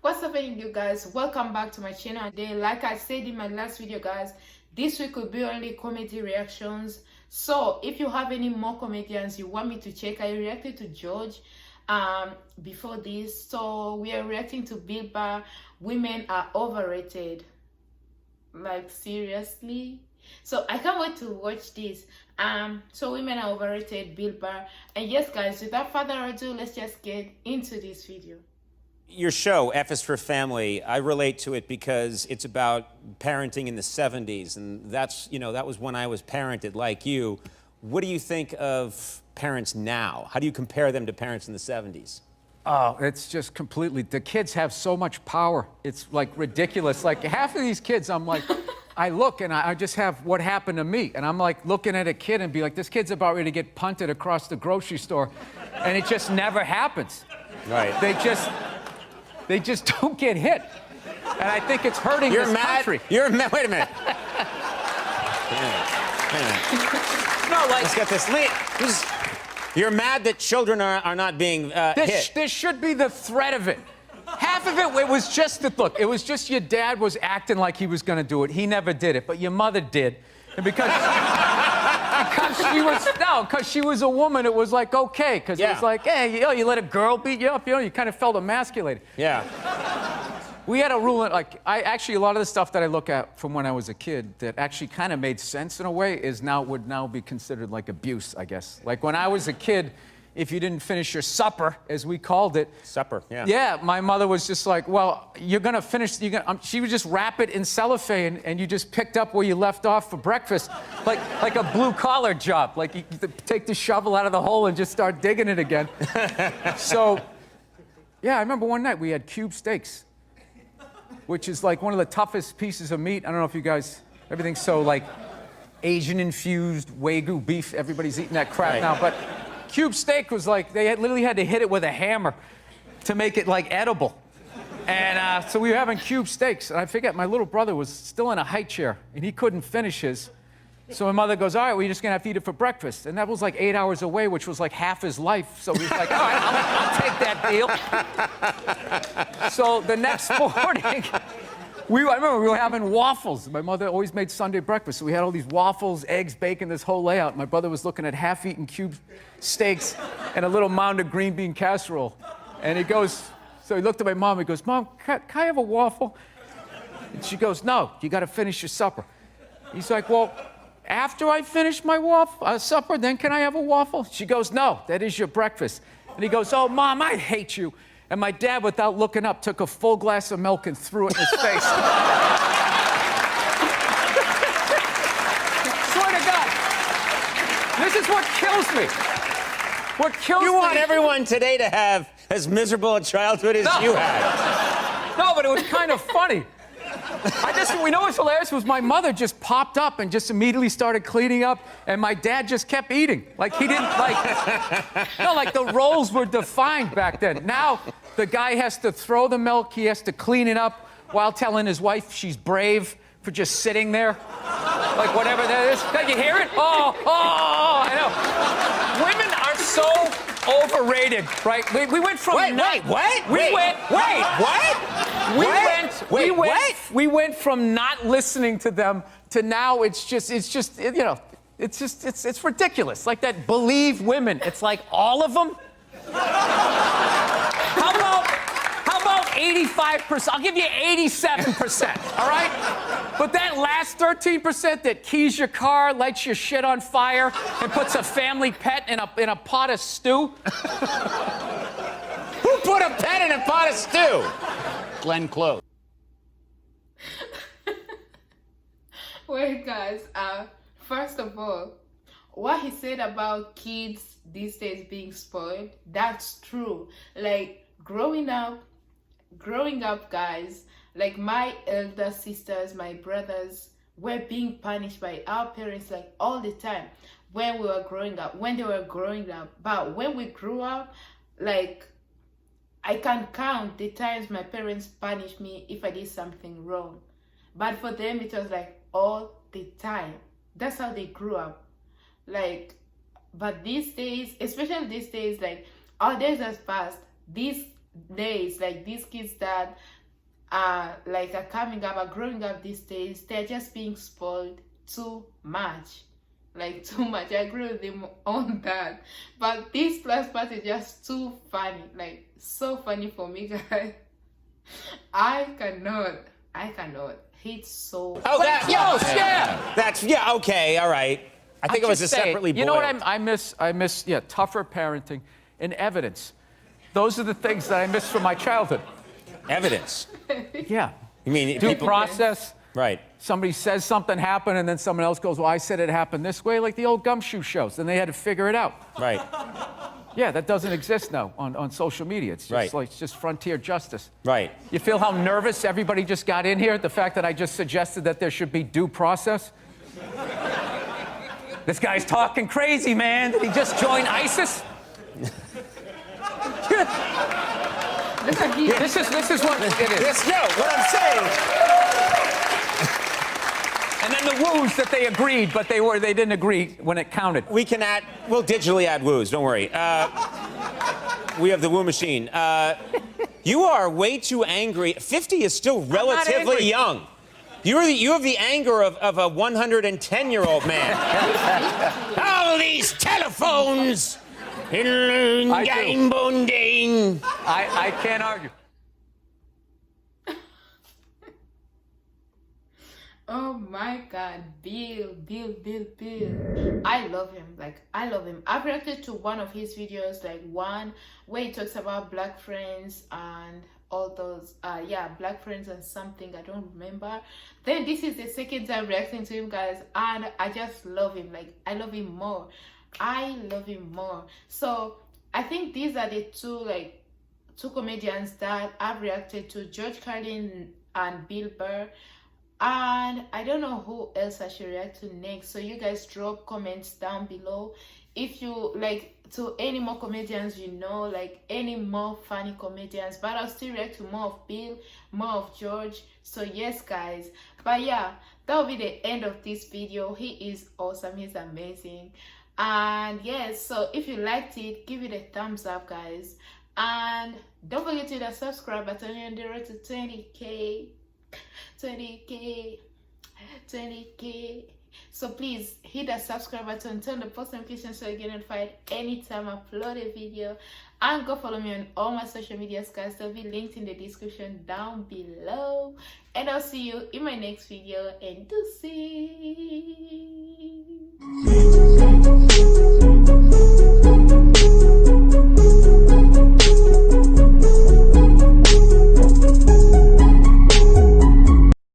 What's happening, you guys? Welcome back to my channel today. Like I said in my last video, guys, this week will be only comedy reactions. So if you have any more comedians you want me to check, I reacted to George before this, so we are reacting to Bill Burr. Women are overrated. Like, seriously? So I can't wait to watch this. So women are overrated, Bill Burr. And yes, guys, without further ado, let's just get into this video. Your show, F is for Family, I relate to it because it's about parenting in the 70s, and that's, that was when I was parented like you. What do you think of parents now? How do you compare them to parents in the 70s? Oh, it's just completely, the kids have so much power. It's like ridiculous. Like half of these kids, I'm like, I look and I just have what happened to me. And I'm like looking at a kid and be like, this kid's about ready to get punted across the grocery store. And it just never happens. Right. They just don't get hit. And I think it's hurting this country. You're mad. Wait a minute. No, like, let's get this. You're mad that children are not being hit. This should be the threat of it. Half of it was just the look. It was just your dad was acting like he was going to do it. He never did it, but your mother did. And because she was a woman, it was like okay, because it was like, hey, you let a girl beat you up, you kind of felt emasculated. Yeah. We had a rule, like, a lot of the stuff that I look at from when I was a kid that actually kind of made sense in a way would now be considered like abuse, I guess. Like when I was a kid, if you didn't finish your supper, as we called it. Supper, yeah. Yeah, my mother was just like, well, you're gonna finish, she would just wrap it in cellophane and you just picked up where you left off for breakfast. Like a blue collar job. Like you take the shovel out of the hole and just start digging it again. So, yeah, I remember one night we had cube steaks, which is like one of the toughest pieces of meat. I don't know if you guys, everything's so like Asian infused Wagyu beef. Everybody's eating that crap now, but cube steak was like, literally had to hit it with a hammer to make it like edible. And so we were having cube steaks, and I forget, my little brother was still in a high chair, and he couldn't finish his. So my mother goes, all right, well, you're just gonna have to eat it for breakfast. And that was like 8 hours away, which was like half his life. So he was like, all right, I'll take that deal. So the next morning, I remember we were having waffles. My mother always made Sunday breakfast, so we had all these waffles, eggs, bacon, this whole layout. My brother was looking at half-eaten cube steaks and a little mound of green bean casserole. And he goes, so he looked at my mom, he goes, Mom, can I have a waffle? And she goes, no, you gotta finish your supper. He's like, well, after I finish my supper, then can I have a waffle? She goes, no, that is your breakfast. And he goes, oh, Mom, I hate you. And my dad, without looking up, took a full glass of milk and threw it in his face. Swear to God. This is what kills me. What kills me. You want everyone today to have as miserable a childhood as you had. No, but it was kind of funny. We know what's hilarious was my mother just popped up and just immediately started cleaning up, and my dad just kept eating. Like he didn't like the roles were defined back then. Now the guy has to throw the milk, he has to clean it up while telling his wife she's brave for just sitting there. Like whatever that is. Can you hear it? Oh, I know. Women are so overrated, right? We went from We went from not listening to them to now it's ridiculous. Like that Believe women. It's like all of them. How about 85%? I'll give you 87%, all right? But that last 13% that keys your car, lights your shit on fire, and puts a family pet in a pot of stew. Who put a pet in a pot of stew? Glenn Close. Wait, guys, first of all, what he said about kids these days being spoiled, that's true. Like growing up, guys, like my elder sisters, my brothers were being punished by our parents like all the time when we were growing up, when they were growing up. But when we grew up, like I can count the times my parents punished me if I did something wrong. But for them, it was like all the time. That's how they grew up. Like, but these days, especially these days, like our days has passed. These days, like these kids that are coming up, are growing up these days, they're just being spoiled too much. Like too much. I agree with him on that. But this plus part is just too funny. Like so funny for me, guys. I cannot. It's so Oh, that, yeah. That's, okay, all right. I think it was a separately boiled. You know what I miss, tougher parenting and evidence. Those are the things that I miss from my childhood. Evidence. Yeah. You mean Due people... process. Right. Somebody says something happened, and then someone else goes, well, I said it happened this way, like the old gumshoe shows. Then they had to figure it out. Right. Yeah, that doesn't exist now on social media. It's just like, it's just frontier justice. Right. You feel how nervous everybody just got in here? The fact that I just suggested that there should be due process? This guy's talking crazy, man. Did he just join ISIS? This is what it is. No, what I'm saying... And then the woos that they agreed, but they didn't agree when it counted. We'll digitally add woos, don't worry. We have the woo machine. You are way too angry. 50 is still relatively young. You have the anger of a 110-year-old man. All these telephones. I can't argue. Oh my God, Bill. I love him. I love him. I've reacted to one of his videos, one where he talks about black friends and all those, black friends and something, I don't remember. Then this is the second time reacting to him, guys, and I just love him. I love him more. So I think these are the two comedians that I've reacted to, George Carlin and Bill Burr. And I don't know who else I should react to next. So you guys drop comments down below if you to any more comedians, any more funny comedians. But I'll still react to more of Bill, more of George. So yes, guys. But yeah, that will be the end of this video. He is awesome. He's amazing. And yes, so if you liked it, give it a thumbs up, guys. And don't forget to hit the subscribe button on the road to 20K. 20K. So please hit that subscribe button, turn the post notifications so you get notified anytime I upload a video, and go follow me on all my social medias, guys. They'll be linked in the description down below, and I'll see you in my next video. And to see.